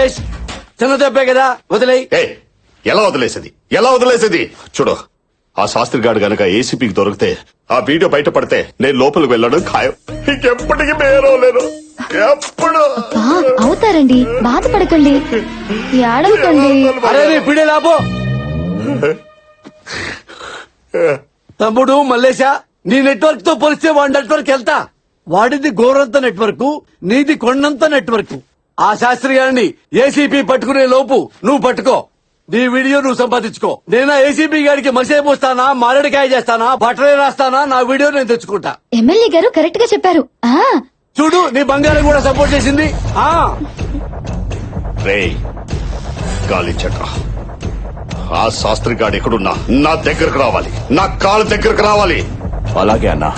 మల్లేష్ చిన్న దెబ్బే కదా వదిలేయ్. ఎలా వదిలేసేది చూడు, ఆ శాస్త్రి గారు గనక ఏసీపీకి దొరికితే ఆ వీడియో బయటపడితే నేను లోపలికి వెళ్ళడం ఖాయం. ఇంకెప్పటికీ మేరవలేను. ఎప్పుడు అవుతారండి, బాధపడకండి, ఏడవకండి. అరే నీ పిడే లాభో. తమ్ముడు మల్లేశా, నీ నెట్వర్క్ తో పోలిస్తే వాడి నెట్వర్క్ వెళ్తా. వాడిది గోరంత నెట్వర్క్, నీది కొండంత నెట్వర్క్. ఆ శాస్త్రి గారిని ఏసీపీ పట్టుకునే లోపు నువ్వు పట్టుకో, నీ వీడియో నువ్వు సంపాదించుకో. నేను ఏసీపీ గారికి మసే పోస్తానా, మారేడుకాయ చేస్తానా, బట్టలే రాస్తానా, నా వీడియో నేను తెచ్చుకుంటా. ఎమ్మెల్యే గారు కరెక్ట్ గా చెప్పారు. చూడు, నీ బంగారం కూడా సపోర్ట్ చేసింది. రేయ్ గాలి చట్ర, ఆ శాస్త్రి గారు ఎక్కడున్నా నా దగ్గరకు రావాలి, నా కాళ్ళ దగ్గరకు రావాలి. అలాగే అన్నా.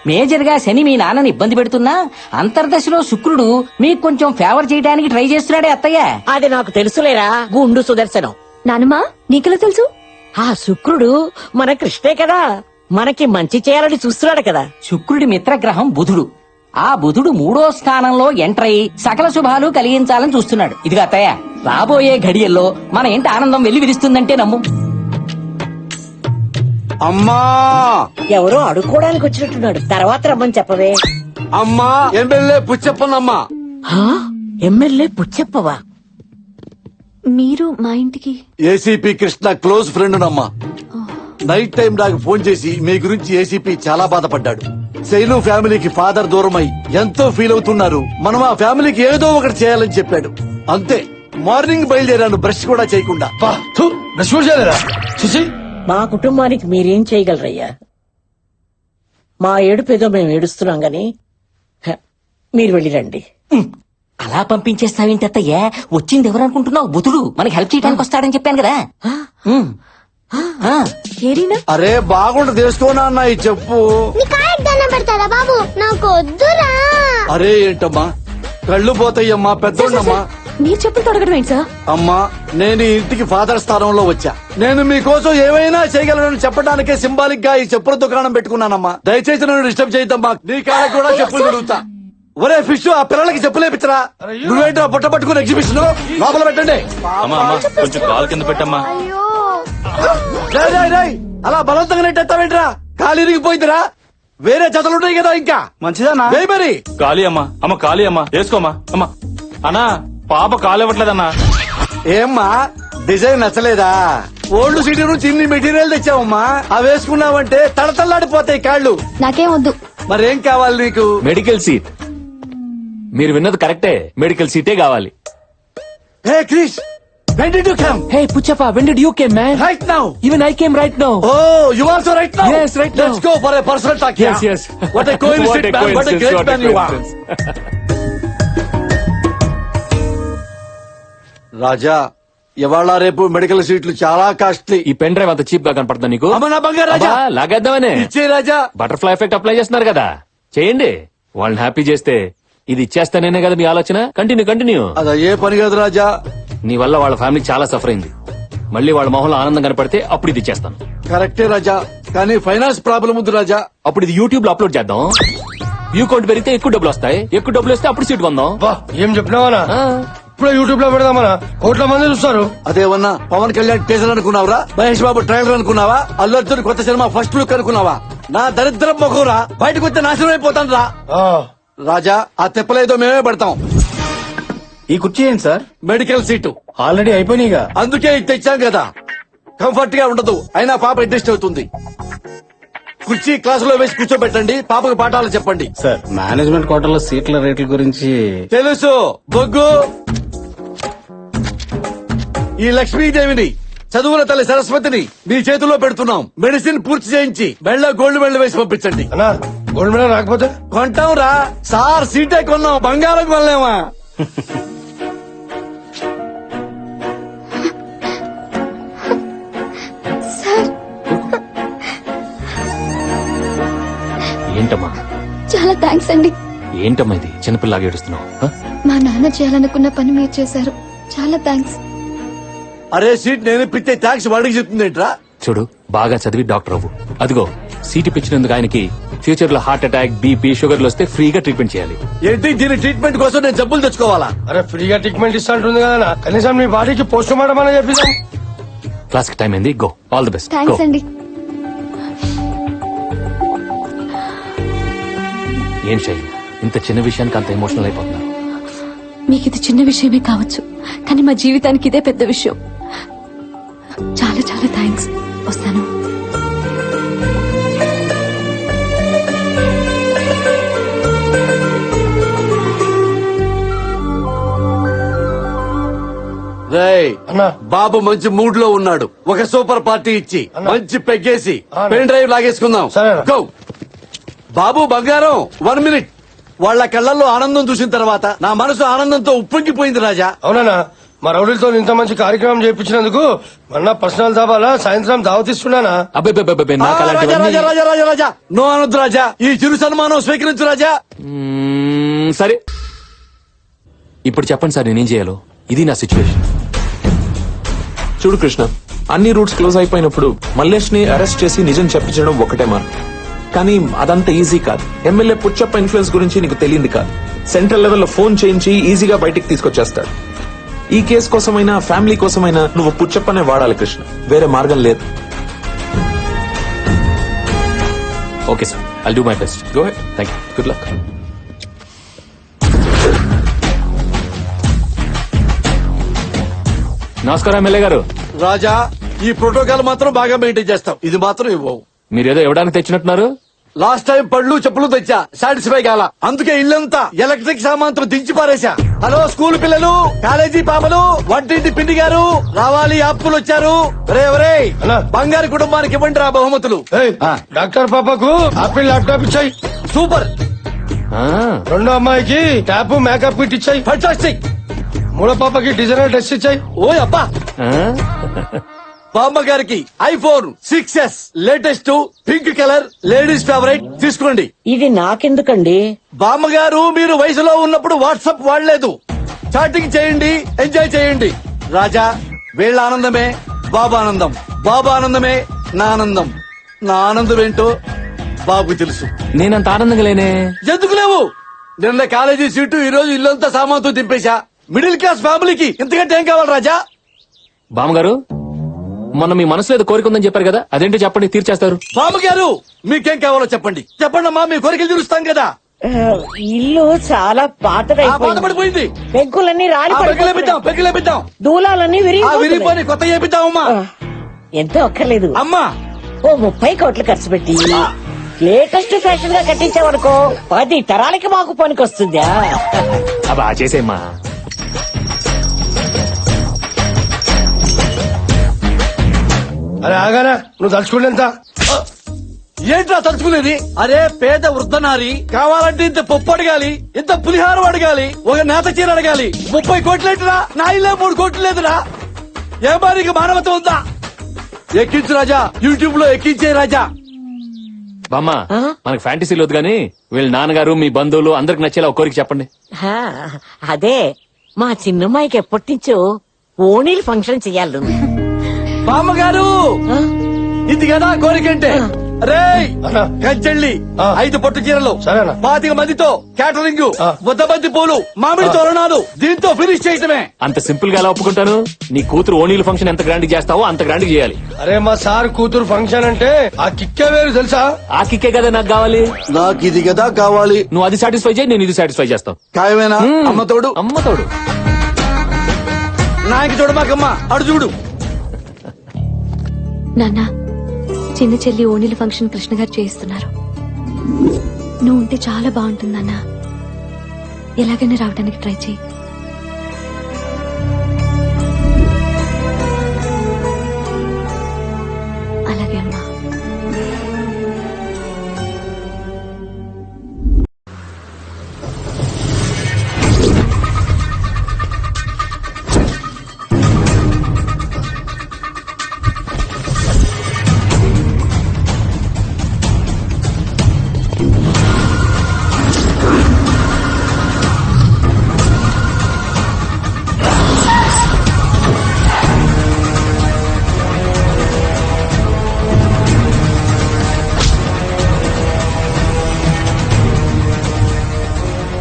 మేజర్ గా శని మీ నాన్నని ఇబ్బంది పెడుతున్నా అంతర్దశలో శుక్రుడు మీకు కొంచెం ఫేవర్ చేయడానికి ట్రై చేస్తున్నాడే అత్తయ్య. అది నాకు తెలుసులేరా గుండు సుదర్శనం. నానమ్మా నీకెలా తెలుసు? ఆ శుక్రుడు మన కృష్ణే కదా, మనకి మంచి చేయాలని చూస్తున్నాడు కదా. శుక్రుడి మిత్రగ్రహం బుధుడు. ఆ బుధుడు 3వ స్థానంలో ఎంటర్ అయి సకల శుభాలు కలిగించాలని చూస్తున్నాడు. ఇదిగా అత్తయ్య, రాబోయే ఘడియల్లో మన ఇంటి ఆనందం వెళ్లి విరుస్తుందంటే నమ్ము. అమ్మా, ఎవరో అడుక్కోవడానికి వచ్చినట్టున్నాడు, తర్వాత రమ్మని చెప్పవే. అమ్మా, ఎమ్మెల్యే పుచ్చప్పనమ్మా. ఎమ్మెల్యే పుచ్చప్పవా? మీరు మా ఇంటికి? ఏసీపీ కృష్ణ క్లోజ్ ఫ్రెండ్ నమ్మా. నైట్ టైం నాకు ఫోన్ చేసి మీ గురించి ఏసీపీ చాలా బాధపడ్డాడు. శైలు ఫ్యామిలీకి ఫాదర్ దూరమై ఎంతో ఫీల్ అవుతున్నారు, మనం ఆ ఫ్యామిలీకి ఏదో ఒకటి చేయాలని చెప్పాడు. అంతే, మార్నింగ్ బయలుదేరాను బ్రష్ కూడా చేయకుండా. బ్రష్ కూడా చేయలేరా? మా కుటుంబానికి మీరేం చేయగలరయ్యా? మా ఏడుపేదో మేము ఏడుస్తున్నాం గాని మీరు వెళ్ళిరండి. అలా పంపించేస్తావేంటి అత్తయ్య? వచ్చింది ఎవరనుకుంటున్నావు? బుధుడు మనకి హెల్ప్ చేయడానికి వస్తాడని చెప్పాను కదా. ఏరీనా? అరే బాగుంట తెలుసుకోనా అన్న, ఈ చెప్పు. పెడతారా బాబు? నాకు వద్దురా. అరే ఏంటమ్మా, కళ్ళు పోతాయమ్మా, పెద్దోళ్ళమ్మా. మీరు చెప్పులు తొడగడం ఏంటి సార్? అమ్మా, నేను ఈ ఇంటికి ఫాదర్ స్థానంలో వచ్చా. నేను మీకోసం ఏమైనా చేయగలను చెప్పడానికే సింబాలిక్ గా ఈ చెప్పుల దుకాణం పెట్టుకున్నానమ్మా. దయచేసి నన్ను డిస్టర్బ్ చేయద్దమ్మా. నీ కాళ్ళకి కూడా చెప్పులు దొరుకుతా. ఒరే ఫిష్, ఆ పిల్లలకి చెప్పులేపించరా. నువ్వేంటో బుట్ట పట్టుకుని ఎగ్జిబిషన్ లోపల పెట్టండి. కొంచెం కాలు కింద పెట్టమ్మా. అలా బలవంతంగా నెట్టేస్తావేంట్రా? కాలు ఇరిగిపోయిందిరా. వేరే జతలుంటాయి కదా ఇంకా. మంచిదన్నా. మరి కాళీ అమ్మా, అమ్మ కాళీ అమ్మా, వేసుకోమ్మా. అమ్మా అన్నా, పాప కాలు ఇవ్వట్లేదన్నా. ఏమ్మా, డిజైన్ నచ్చలేదా? ఓల్డ్ సిటీ నుంచి ఇన్ని మెటీరియల్ తెచ్చావమ్మా, అవి వేసుకున్నావంటే తడతల్లాడిపోతాయి కాళ్ళు. నాకేం వద్దు. మరేం కావాలి నీకు? Medical seat. మీరు విన్నది కరెక్టే, మెడికల్ సీటే కావాలి. హే Krish, when did you come? Hey Puchappa, when did you came, man? Right now. Even I came right now. Oh, you also right now? Yes, right now. Let's go for a personal talk. Yes, yes. What a coincidence, man. What a great man you are. రాజా, ఇవాళ రేపు medical సీట్లు చాలా costly. ఈ pen drive అంత cheap గా కనపడుతుంది నీకు? అమ్మ నా బంగారు రాజా, లాగేద్దామనే. ఇచ్చే రాజా. బటర్ఫ్లై ఎఫెక్ట్ అప్లై చేస్తున్నారు కదా, చేయండి. వాళ్ళని హ్యాపీ చేస్తే ఇది ఇచ్చేస్తానే కదా మీ ఆలోచన. కంటిన్యూ. అదా ఏ పని కాదు రాజా. నీ వల్ల వాళ్ళ ఫ్యామిలీ చాలా సఫర్ అయింది. మళ్ళీ వాళ్ళ మొహంలో ఆనందం కనపడితే అప్పుడు ఇది ఇచ్చేస్తాను. కరెక్టే రాజా, కానీ ఫైనాన్స్ ప్రాబ్లం ఉంది రాజా. అప్పుడు ఇది యూట్యూబ్ లో అప్లోడ్ చేద్దాం. వ్యూ కౌంట్ పెరిగితే ఎక్కువ డబ్బులు వస్తాయి. ఎక్కువ డబ్బులు వస్తే అప్పుడు సీట్ కొందాం. ఏం చెప్పినావా? ఇప్పుడు యూట్యూబ్ లో పెడదామనా? కోట్ల మంది చూస్తారు. అదేమన్నా పవన్ కళ్యాణ్ టీజర్ అనుకున్నావురా? మహేష్ బాబు ట్రైలర్ అనుకున్నావా? అల్లు అర్జున్ కొత్త సినిమా ఫస్ట్ లుక్ అనుకున్నావా? నా దరిద్రం మొఖంరా, బయటకు వస్తే నాశనం అయిపోతాను రా. రాజా, ఆ తెప్పలేదో మేమే పడతాం. ఈ కుర్చీ ఏంటి సార్? మెడికల్ సీటు ఆల్రెడీ అయిపోయినాయిగా. అందుకే ఇది తెచ్చాం కదా. కంఫర్ట్ గా ఉండదు, అయినా పాప అడ్జస్ట్ అవుతుంది. కుర్చీ క్లాసులో వేసి కూర్చోబెట్టండి, పాపకు పాఠాలు చెప్పండి. సార్, మేనేజ్మెంట్ కోటాలో సీట్ల రేట్ల గురించి తెలుసు. బొగ్గు, ఈ లక్ష్మీదేవిని, చదువుల తల్లి సరస్వతిని మీ చేతిలో పెడుతున్నాం. మెడిసిన్ పూర్తి చేయించి మెళ్ళ గోల్డ్ మెడల్ వేసి పంపించండి. అన్నా, గోల్డ్ మెడల్ రాకపోతే కొంటాం రా సార్. సీటే కొన్నాం, బంగారం కొనలేమా? ఏంటమ్మా? చాలా థ్యాంక్స్ అండి. ఏంటమ్మా ఇది చిన్నపిల్లగా ఏడుస్తున్నావు? మా నాన్న చేయాలనుకున్న పని మీరు చేశారు, చాలా థ్యాంక్స్. అరే సీట్ నేను ఇప్పితే థ్యాంక్స్ వాడికి చెప్తుంది ఏంట్రా? చూడు, బాగా చదివి డాక్టర్ అవ్వు. అదిగో సీట్ ఇప్పించినందుకు ఆయనకి ఫ్యూచర్ లో హార్ట్ అటాక్ బీపీ షుగర్లు వస్తే ఫ్రీగా ట్రీట్మెంట్ చేయాలి. ఏంటి దీని ట్రీట్మెంట్ కోసం నేను జబ్బులు తెచ్చుకోవాలా? అరే ఫ్రీగా ట్రీట్మెంట్ ఇస్తా ఉంటుంది కదా, కనీసం మీ బాడీకి పోస్ట్ మార్టం అని చెప్పిస్తాం. క్లాస్ కి టైం అయింది, go. All the best. Thanks అండి. ఏం శైలి, ఇంత చిన్న విషయానికి అంత ఎమోషనల్ అయిపోతున్నారు? మీకు ఇది చిన్న విషయమే కావచ్చు, కానీ మా జీవితానికి ఇదే పెద్ద విషయం. చాలా చాలా థ్యాంక్స్. వస్తాను. రేయ్, అన్నా. బాబు మంచి మూడ్ లో ఉన్నాడు. ఒక సూపర్ పార్టీ ఇచ్చి అన్నా. మంచి పెగ్గేసి అన్నా. పెన్ డ్రైవ్ లాగేసుకుందాం. సరే అన్నా. గో. బాబు బంగారం, 1 మినిట్. వాళ్ళ కళ్ళల్లో ఆనందం చూసిన తర్వాత నా మనసు ఆనందంతో ఉప్పొంగిపోయింది రాజా. అవునా, మా రౌడీలతో ఇంత మంచి కార్యక్రమం చేయించినందుకు మొన్న పర్సనల్ దాబాలా సాయంత్రం దావతిస్తున్నానా? అబ్బే ఆ, రాజా రాజా రాజా రాజా రాజా నో అనొద్దు రాజా. ఈ చిరు సన్మానం స్వీకరించు రాజా. సరే, ఇప్పుడు చెప్పండి సార్, నేనేం చేయాలో? ఇది నా సిచ్యువేషన్. చూడు కృష్ణ, అన్ని రూట్స్ క్లోజ్ అయిపోయినప్పుడు మల్లేష్ ని అరెస్ట్ చేసి నిజం చెప్పించడం ఒకటే మార్గం. కానీ అదంతా ఈజీ కాదు. ఎమ్మెల్యే పుచ్చప్ప ఇన్ఫ్లుయెన్స్ గురించి నీకు తెలియంది కాదు. సెంట్రల్ లెవెల్లో ఫోన్ చేయించి ఈజీగా బయటికి తీసుకొచ్చేస్తాడు. ఈ కేసు కోసమైనా ఫ్యామిలీ కోసమైనా నువ్వు పుచ్చప్పనే వాడాలి కృష్ణ, వేరే మార్గం లేదు. Okay sir, I'll do my best. Go head. Thank you. Good luck. నమస్కారం ఎమ్మెల్యే గారు. రాజా, ఈ ప్రోటోకాల్ మాత్రం బాగా మెయింటైన్ చేస్తాం. ఇది మాత్రం ఇవ్వవు. మీరేదో ఇవ్వడానికి తెచ్చినట్టున్నారు. లాస్ట్ టైం పళ్ళు చెప్పులు తెచ్చా, సాటిస్ఫై కాల. అందుకే ఇల్లంతా ఎలక్ట్రిక్ సామాన్తో దించి పారేశా. హలో స్కూల్ పిల్లలు, కాలేజీ పాపలు, వంటింటి పిండి గారు రావాలి, అప్పులు వచ్చారు. రే అన్నా. బంగారు కుటుంబానికి ఇవ్వండి రా బహుమతులు. ఏయ్, డాక్టర్ పాపకు ఆపిల్ ల్యాప్టాప్ ఇచ్చాయి. సూపర్, ఆ, రెండో అమ్మాయికి ట్యాప్ మేకప్ కిట్ ఇచ్చాయి. ఫంటాస్టిక్. మూడో పాపకి డిజైనర్ డ్రెస్ ఇచ్చాయి. ఓ అబ్బా. ఆ? బామ్మ గారికి iPhone 6s latest pink colour ladies favourite తీసుకోండి. ఇది నాకెందుకండి? బామ్మగారు మీరు వయసులో ఉన్నప్పుడు వాట్సాప్ వాడలేదు. చాటింగ్ చేయండి, ఎంజాయ్ చేయండి. రాజా, వీళ్ళ ఆనందమే బాబా ఆనందం, బాబా ఆనందమే నా ఆనందం. నా ఆనందం ఏంటో బాబు తెలుసు. నేనంత ఆనందంగా లేనే. ఎందుకు లేవు? నిన్న కాలేజీ సీటు, ఈ రోజు ఇల్లంతా సామాన్తో దింపేశా. మిడిల్ క్లాస్ ఫ్యామిలీకి ఇంతకంటే ఏం కావాలి రాజా? బామ్మగారు, మొన్న మీ మనసులో ఏదో కోరిక ఉందని చెప్పారు కదా, అదేంటో చెప్పండి, తీర్చేస్తారు. బామ్మగారు, మీకేం కావాలో చెప్పండి. చెప్పండి అమ్మా, మీ కోరికలు తీరుస్తాం కదా. ఇల్లు చాలా పాతదైపోయింది. బాధపడిపోయింది. పెంకులన్నీ రాలి పడిపోతున్నాయి. పెగ్గులేపిద్దాం. దూలాలన్నీ విరిగిపోయి కొత్త చేపిద్దామమ్మా. ఎంతో అక్కర్లేదు. అమ్మా, ఓ 30 కోట్లు ఖర్చు పెట్టి లేటెస్ట్ ఫ్యాషన్ గా కట్టించామనుకో 10 తరాలకి మాకు పనికొస్తుందా? అబ్బా చేసేమ్మా. అరే ఆగానా, నువ్వు తలుచుకోలేంత. ఏంట్రా తలుచుకునేది? అరే పేద వృద్ధనారి కావాలంటే ఇంత పప్పు అడగాలి, ఇంత పులిహారం అడగాలి, ఒక నేత చీర అడగాలి. 30 కోట్లేంటిరా? నా ఇల్లే 3 కోట్లు లేదురా. ఏ బారికి మానవత ఉందా? ఎక్కించు రాజా, యూట్యూబ్ లో ఎక్కించే రాజా. బామ్మ, మనకు ఫ్యాంటసీలు వద్దు కానీ వీళ్ళ నాన్నగారు మీ బంధువులు అందరికి నచ్చేలా ఒక కోరిక చెప్పండి. హా, అదే మా చిన్నమ్మాయికి ఎప్పటి నుంచో ఓణీలు ఫంక్షన్ చెయ్యాలి. బామ్మగారు, ఇది కదా కోరికంటే. రేయ్ అన్నా. కంచెళ్ళి ఆ. 5 పట్టు చీరలు, సరేనా. 25 మందితో క్యాటరింగ్, ఆ. 100 మంది పూలు, మామిడి తోరణాలు, దీంతో ఫినిష్ చేయటమే. అంత సింపుల్ గా ఎలా ఒప్పుకుంటాను? నీ కూతురు ఓణీల ఫంక్షన్ ఎంత గ్రాండ్ చేస్తావో అంత గ్రాండ్ చేయాలి. అరే మా సార్ కూతురు ఫంక్షన్ అంటే ఆ కిక్కే వేరు తెలుసా? ఆ కిక్కే కదా నాకు కావాలి. నాకు ఇది కదా కావాలి. నువ్వు అది సాటిస్ఫై చేయి, నేను ఇది సాటిస్ఫై చేస్తాను. ఖాయమేనా? అమ్మ తోడు, అమ్మ తోడు. నాయకి చూడమాకమ్మ, అడు చూడు. నాన్న, చిన్న చెల్లి ఓణీల ఫంక్షన్ కృష్ణ గారు చేయిస్తున్నారు. నువ్వు ఉంటే చాలా బాగుంటుంది నాన్న. ఎలాగైనా రావడానికి ట్రై చేయి. అలాగే అమ్మా.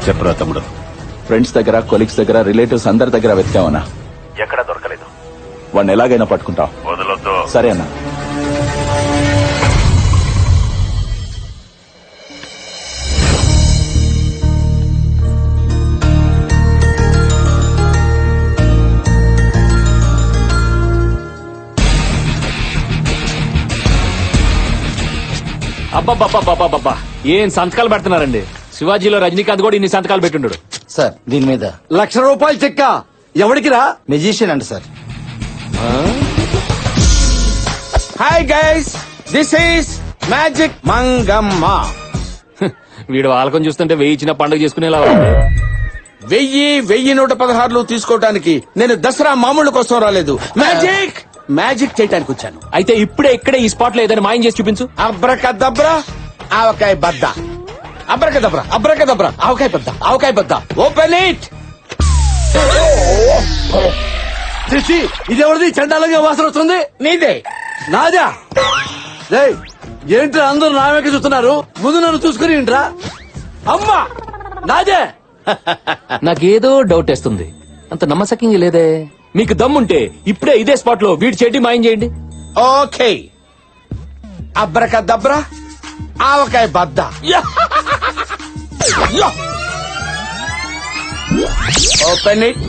చెప్పరా తమ్ముడు. ఫ్రెండ్స్ దగ్గర, కొలీగ్స్ దగ్గర, రిలేటివ్స్ అందరి దగ్గర వెతికామన్నా. ఎక్కడా దొరకలేదు. వాడిని ఎలాగైనా పట్టుకుంటాం. వదలొద్దు. సరే అన్నా. అబ్బబ్బబ్బబ్బబ్బబ్బా ఏం సంతకాలు పెడుతున్నారండి. శివాజీలో రజనీకాంత్ కూడా ఇన్ని సంతకాలు పెట్టుండడు. సార్ దీని మీద ₹1,00,000 చెక్క ఎవడికి రా? మెజిషియన్ అండి sir. Hi guys, this is magic Mangamma. వీడు వాళ్ళకం చూస్తుంటే వెయ్యి ఇచ్చిన పండుగ చేసుకునేలా ఉంది. 1,116 తీసుకోవడానికి నేను దసరా మామూలు కోసం రాలేదు. మ్యాజిక్ చేయడానికి వచ్చాను. అయితే ఇప్పుడే ఇక్కడే ఈ స్పాట్ లో ఏదైనా మాయం చేసి చూపించు. అబ్రకదబ్రా ఆవకాయ బద్ద, అబ్రకదబ్రా అబ్రకదబ్రా ఆవకాయ బద్ద, ఆవకాయ బద్ద. Open it. చిచ్చి, ఇది ఎవరిది? చండాలంగా వాసన వస్తుంది. నీదే. నాదా? రేయ్, ఏంట్రా అందరూ నా వెనక చూస్తున్నారు? ముందు నన్ను చూసుకుని ఏంట్రా? అమ్మా, నాదే. నాకేదో డౌట్ వేస్తుంది. అంత నమ్మసక్యంగా లేదే. మీకు దమ్ముంటే ఇప్పుడే ఇదే స్పాట్ లో వీడి చెడ్డి మాయం చేయండి. ఓకే. అబ్రకదబ్రా ఆవకాయ బద్ద. Open it.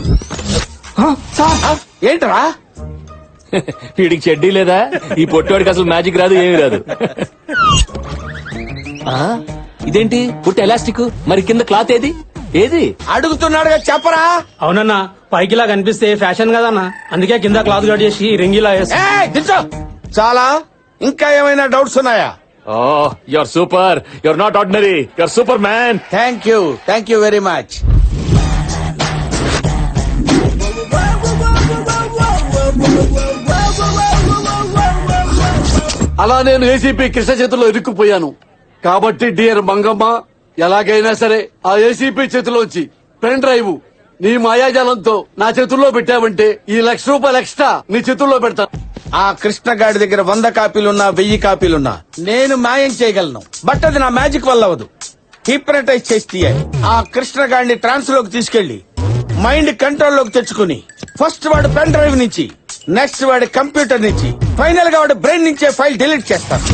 ఏంట్రా? వీడికి చెడ్డీ లేదా? ఈ పొట్టివాడికి అసలు మ్యాజిక్ రాదు, ఏమీ రాదు. ఆ, ఇదేంటి పుట్టి ఎలాస్టిక్, మరి కింద క్లాత్ ఏది? ఏది అడుగుతున్నాడుగా చెప్పరా. అవునన్నా, పైకిలా కనిపిస్తే ఫ్యాషన్ కదన్నా, అందుకే కింద క్లాత్ కట్ చేసి రింగిలా వేసి. దించో. చాలా. ఇంకా ఏమైనా డౌట్స్ ఉన్నాయా? Oh, your super, your not ordinary, your super man. Thank you very much. అలా నేను ఏసీపీ కృష్ణ చేతిలో ఇరుక్కుపోయాను. కాబట్టి డియర్ మంగమ్మ, ఎలాగైనా సరే ఆ ఏసీపీ చేతిలోంచి పెన్ డ్రైవ్ నీ మాయాజాలంతో నా చేతుల్లో పెట్టావంటే ఈ ₹1,00,000 ఎక్స్ట్రా నీ చేతుల్లో పెడతా. ఆ కృష్ణగాడి దగ్గర 100 కాపీలున్నా 1000 కాపీలున్నా నేను మాయం చేయగలను. బట్ అది నా మ్యాజిక్ వల్ల అవ్వదు. హిప్నటైజ్ చేసి తీయాలి. ఆ కృష్ణగాడిని ట్రాన్స్ లోకి తీసుకెళ్లి మైండ్ కంట్రోల్ లోకి తెచ్చుకుని ఫస్ట్ వాడు పెన్ డ్రైవ్ నుంచి, నెక్స్ట్ వాడి కంప్యూటర్ నుంచి, ఫైనల్ గా వాడి బ్రెయిన్ నుంచే ఫైల్ డిలీట్ చేస్తాను.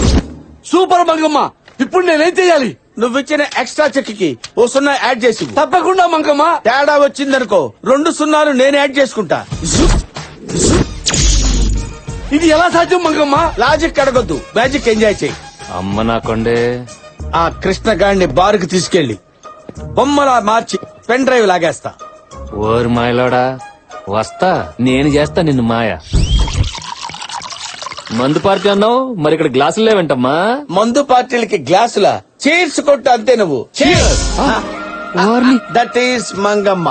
సూపర్ మంగమ్మ, ఇప్పుడు నేనేం చేయాలి? నువ్వు ఇచ్చిన ఎక్స్ట్రా చెక్ కి ఓ 0 యాడ్ చేసి. తప్పకుండా మంగమ్మ. తేడా వచ్చిందనుకో 2 0 నేను యాడ్ చేసుకుంటా. ఇది ఎలా సాధ్యం మంగమ్మ? లాజిక్ అడగొద్దు, మ్యాజిక్ ఎంజాయ్ చేయి. అమ్మ నా కొండే. ఆ కృష్ణగాడిని బారుకు తీసుకెళ్లి బొమ్మలా మార్చి పెన్ డ్రైవ్ లాగేస్తా. ఓరు మాయలోడా, వస్తా, నేను చేస్తా నిన్ను మాయ. మందు పార్టీ అన్నావు, మరి ఇక్కడ గ్లాసులు లేవంటమ్మా. మందు పార్టీలకి గ్లాసుల చీర్స్ కొట్టు అంతే. నువ్వు దట్ ఈస్ మంగమ్మ.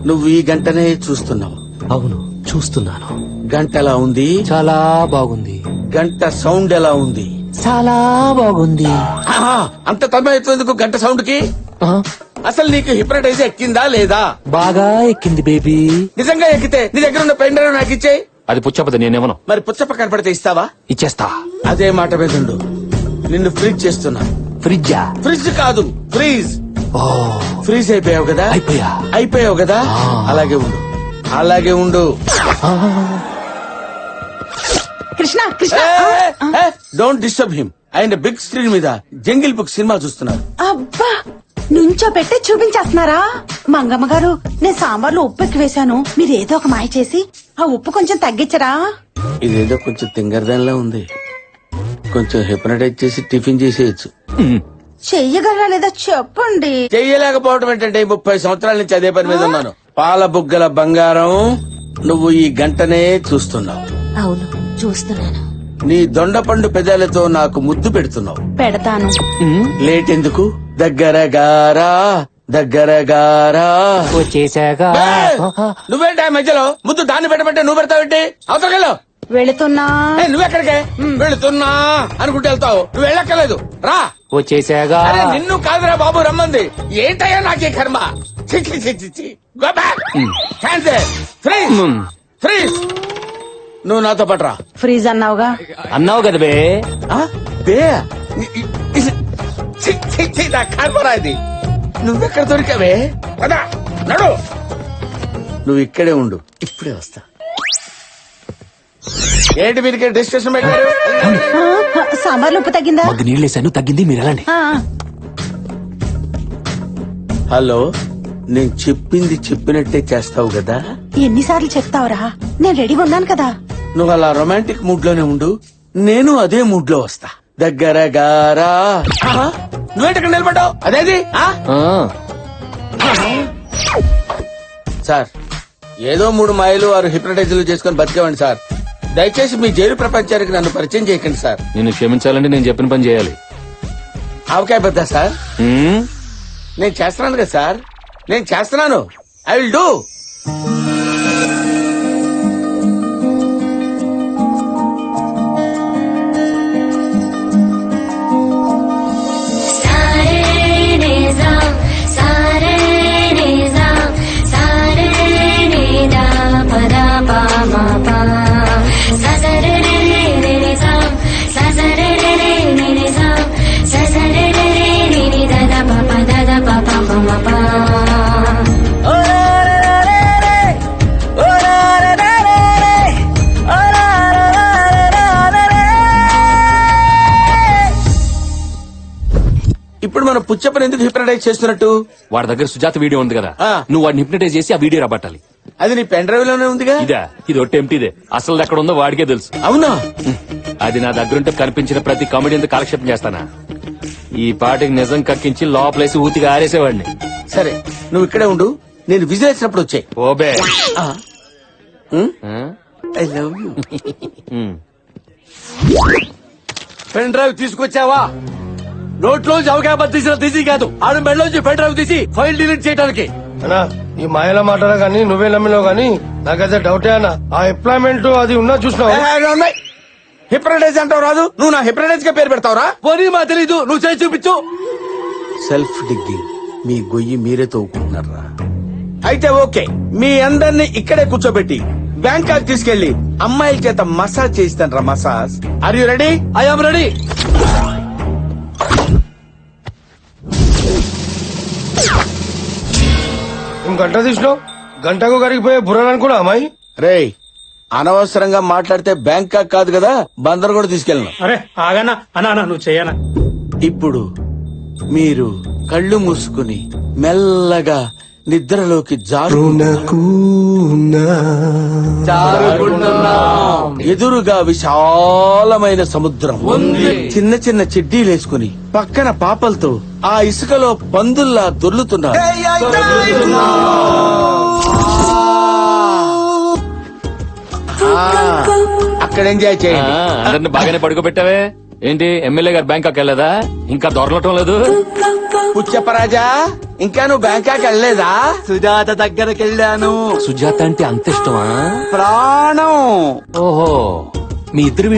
నువ్వు ఈ గంటనే చూస్తున్నావు. అవును, చూస్తున్నాను. గంట ఎలా ఉంది? చాలా బాగుంది. గంట సౌండ్ ఎలా ఉంది? చాలా బాగుంది. ఆహా, అంత తమ్మేందుకు గంట సౌండ్ కి? అసలు నీకు హిప్నటైజ్ ఎక్కిందా లేదా? బాగా ఎక్కింది బేబీ. నిజంగా ఎక్కితే నీ దగ్గర ఉన్న పెన్ డ్రైవ్ నాకు ఇచ్చేయి. అది పుచ్చపద, నేనేమను. మరి పుచ్చప్ప కనపడితే ఇస్తావా? ఇచ్చేస్తా. అదే మాట మీద ఉండు. నిన్ను ఫ్రీజ్ చేస్తున్నా. ఫ్రిడ్జా? ఫ్రిడ్జ్ కాదు, ఫ్రీజ్. ఫ్రీజ్ అయిపోయావు కదా? అయిపోయావు కదా? అలాగే ఉండు, అలాగే ఉండు. Krishna don't disturb him. ఆయన బిగ్ స్క్రీన్ మీద జంగిల్ బుక్ సినిమా చూస్తున్నారు. అబ్బా, నుంచో పెట్టి చూపించేస్తున్నారా? మంగమ్మ గారు, నేను సాంబార్లో ఉప్పు ఎక్కువ వేశాను, మీరు ఏదో ఒక మాయ చేసి ఆ ఉప్పు కొంచెం తగ్గించరా? ఇదేదో కొంచెం తింగరదానిలా ఉంది. కొంచెం హిప్నటైజ్ చేసి టిఫిన్ చేసేయచ్చు. చెయ్యగలరా లేదా చెప్పండి. చెయ్యలేకపోవడం ఏంటంటే 30 సంవత్సరాల నుంచి అదే పని మీద ఉన్నాను. పాల బుగ్గల బంగారం, నువ్వు ఈ గంటనే చూస్తున్నావు. అవును, చూస్తున్నాను. నీ దొండపండు పెదాలతో నాకు ముద్దు పెడుతున్నావు. పెడతాను. లేట్ ఎందుకు? దగ్గరగారా, దగ్గరగారా. వచ్చేసాగా. నువ్వేంటి ఆ మధ్యలో ముద్దు దాన్ని పెట్టమంటే నువ్వు పెడతావేంటి? అవతలకెళ్ళు. వెళుతున్నా. నువ్వెక్కడికే? వెళుతున్నా అనుకుంటే వెళ్తావు. నువ్వు వెళ్ళక్కర్లేదు, రా. వచ్చేసాగా. అరే నిన్ను కాదురా బాబు రమ్మంది. ఏంటయ్యా నాకే కర్మ. చిచ్చి చిచ్చి చి. Go back. Cancel. Freeze. Freeze. నువ్వు నాతో పట్రా. ఫ్రీజ్ అన్నావుగా. అన్నావు కదా బే. బే నా కర్మరా ఇది. నువ్వెక్కడ దొరికావే? పద, నడు. నువ్వు ఇక్కడే ఉండు, ఇప్పుడే వస్తా. ఏంటి మీరు ఇక్కడ డిస్కషన్ పెట్టారు? సాంబార్లో ఉప్పు తగ్గిందా? మగ్గు నీళ్ళేసాను, తగ్గింది, మీరు వెళ్ళండి. ఆ, హలో, నేను చెప్పింది చెప్పినట్టే చేస్తావు కదా? ఎన్నిసార్లు చెప్తావురా? నేను రెడీగా ఉన్నాను కదా. నువ్వు అలా రొమాంటిక్ మూడ్ లోనే ఉండు, నేను అదే మూడ్ లో వస్తా. దగ్గర గారా. నువ్వేంటి ఇక్కడ నిలబడ్డావు? అదేది? ఆ? సార్, ఏదో 3 మాయలు 6 హిప్నటైజర్లు చేసుకుని బతికేవండి సార్. దయచేసి మీ జైలు ప్రపంచానికి నన్ను పరిచయం చేయకండి సార్. నిన్ను క్షమించాలంటే నేను చెప్పిన పని చేయాలి. ఆవకాయ బద్దా సార్? హ్మ్? నేను చేస్తున్నాను కదా సార్, నేను చేస్తున్నాను. I will do. ఇప్పుడు మనం పుచ్చప్పని ఎందుకు హిప్నటైజ్ చేస్తున్నట్టు? వాడి దగ్గర సుజాత వీడియో ఉంది కదా, ఆ. నువ్వు వాడిని హిప్నటైజ్ చేసి ఆ వీడియో రాబట్టాలి. అది నీ పెన్ డ్రైవ్ లోనే ఉందిగా. ఇదా? ఇది ఒట్టి ఎంటీదే. అసలు ఎక్కడ ఉందో వాడికే తెలుసు. అవునా? అది నా దగ్గరుంటే కనిపించిన ప్రతి కామెడీ కాలక్షేపం చేస్తానా? ఈ పాటికి నిజం కక్కించి లోపలేసి ఊతిగా ఆరేసేవాడిని. సరే, నువ్వు ఇక్కడే ఉండు, నేను విజిల్ వేసినప్పుడు వచ్చాయి. ఓబే. I love you. Pen drive తీసుకొచ్చావా? నోట్లోంచి అవకాశం తీసిన తీసి కాదు, ఆడ మెడలోంచి పెన్ డ్రైవ్ తీసి ఫైల్ డిలీట్ చేయడానికి. అన్నా, ఈ మాయల మాటలు గాని నువ్వే నమ్మినావు గాని నాకైతే డౌటే అన్న. ఆ ఎంప్లాయ్మెంట్ అది ఉన్నా చూసినావు. హిప్నటైజ్ అంటావు రాదు, నువ్వు నా హిప్నటైజ్ గా పేరు పెడతావురా? పోనీ మా తెలీదు, నువ్వు చేసి చూపించు. సెల్ఫ్ డిగ్గింగ్, మీ గొయ్యి మీరే తవ్వుకుంటున్నారా? అయితే ఓకే, మీ అందరినీ ఇక్కడే కూర్చోబెట్టి బ్యాంకాక్ తీసుకెళ్లి అమ్మాయిల చేత మసాజ్ చేయిస్తాను రా. Massage. Are you ready? I am ready. గంట తీసినావు, గంటకు కరిగిపోయే బుర్రని అనుకున్నా అమ్మాయి. రేయ్, అనవసరంగా మాట్లాడితే బ్యాంకాక్ కాదు కదా, బందర్ కూడా తీసుకెళ్ళను. అరే ఆగనా అన్నా, నువ్వు చెయ్యనా? ఇప్పుడు మీరు కళ్ళు మూసుకుని మెల్లగా నిద్రలోకి ఎదురుగా విశాలమైన సముద్రం ఉంది. చిన్న చిన్న చెడ్డీలేసుకుని పక్కన పాపలతో ఆ ఇసుకలో పందుల్లా దొర్లుతున్నారు. అక్కడ ఎంజాయ్ చేయండి. అందరిని బాగానే పడుకోబెట్టావే. ఏంటి ఎమ్మెల్యే గారు బ్యాంకాక్ వెళ్ళదా? ఇంకా దొరలటం లేదు. పుచ్చప్పరాజా, ఇంకా నువ్వు బ్యాంకాక్ వెళ్ళలేదా? సుజాత దగ్గరికి వెళ్ళాను. సుజాత అంటే అంత ఇష్టమా? ప్రాణం. ఓహో, మీ ఇద్దరు